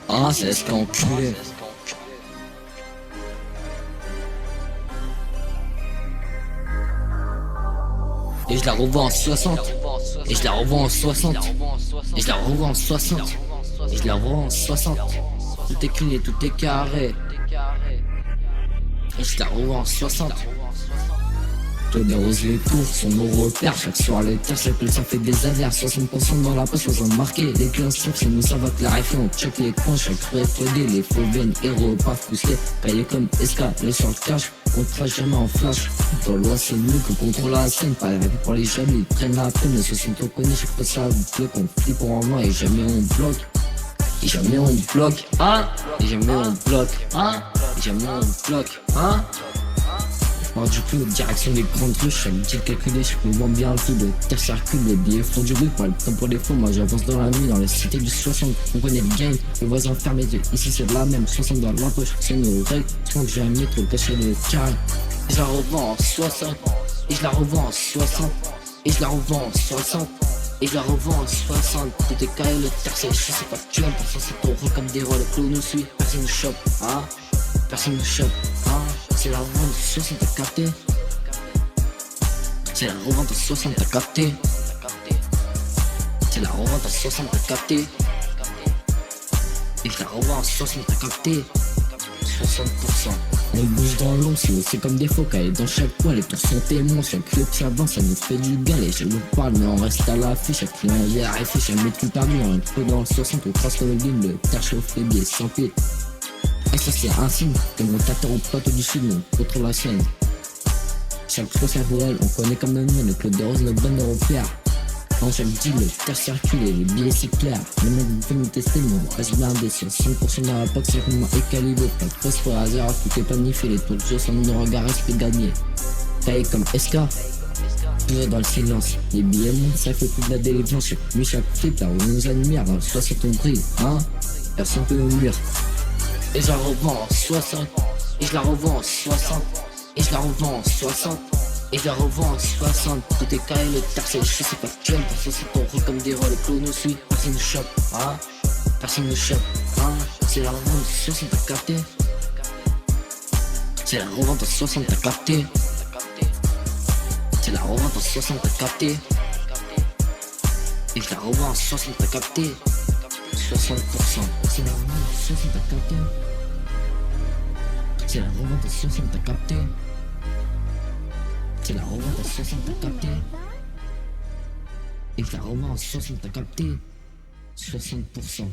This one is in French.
Ah, c'est ce qu'enculé. Et je la revends en 60. Et je la revends en 60. Et je la revends en 60. Et je la revends en 60. Tout est clean et tout est carré. Et je la revends en 60. Toi des roses les tours sont nos repères. Chaque soir les terres, chaque ça fait des averses. 60% dans la poche, 60 marqués. Les clients sont chez nous, ça va clarifier. On check les coins, chaque rue est codé. Les faux veines, héros, pas frustrés. Payés comme SK, les sur le cash. On trace jamais en flash. Dans le loi, c'est nous que contrôle la scène. Pas la vie pour les jeunes, ils prennent la peine. Les 60 on connaît, chaque fois ça bloque. On flippe en main et jamais on bloque. Et jamais on bloque, hein. Et jamais on bloque, hein. Et jamais on bloque, hein. Du coup, direction des grandes rues, chaque deal calculé, je me vois bien le tout de terre circule, les billets font du bruit, pas le temps pour les faux, moi j'avance dans la nuit, dans les cités du 60, on connaît le game, les voisins ferment les yeux, ici c'est la même, 60 dans la poche, c'est nos règles, je pense que j'ai un métro caché le carré, et je la revends en 60, et je la revends en 60, et je la revends en 60, et je la revends en 60, tout est carré, le terre c'est je sais pas tu aimes, pour 100 € comme des rôles, le clou nous suit, personne ne chope, hein, personne ne chope, hein. C'est la revente de 60, t'as capté. C'est la revente de 60, t'as capté. C'est la revente de 60, t'as capté. Et je la revends à 60, t'as capté. 60%. On bouge dans l'ombre, c'est comme des phoques. Et dans chaque coin, les tours sont témoins. Chaque club s'avance, ça nous fait du bien. Les jeunes nous parlent, mais on reste à l'affiche. Chaque client est RFI, jamais tout perdu. On est dans le 60, on trace le game. Le terre chauffe les billets sans pied. Et ça c'est un signe, que mon tâteur au plateau du sud, on contrôle la chaîne. Chaque fois c'est réel, on connaît comme le mien, le club de rose, le bon européen. Dans chaque deal, le terre circule et les billets c'est clair. Le mec vous fait nous tester, mais on reste blindé. Sur 5% dans la PAC, c'est comment est calibré. Pas de phosphore à zéro, tout est planifié. Les taux de jeu sont nos regards, respect gagné. Taillé comme SK, nous dans le silence. Les billets montent, ça fait plus de la délivrance. Chaque nuit, chaque flip, là où on nous admire. Dans le 60 on brille, hein. Personne peut nous nuire. Et je la revends en 60, et je la revends en 60, et je la revends en 60, et je la revends en 60. Tout est carré, le terre c'est je sais pas tu aimes, pour 60 € comme des rôles, les clous nous suivent, personne ne chope, hein. Personne ne chope, hein. C'est la revente de 60, t'as capté. C'est la revente de 60, t'as capté. C'est la revente de 60, t'as capté. Et je la revends en 60, t'as capté. 60%. C'est la revente de 60, t'as capté. C'est la revente de 60, t'as capté. C'est la revente de 60, t'as capté. Et je la revends en 60, t'as capté. 60%.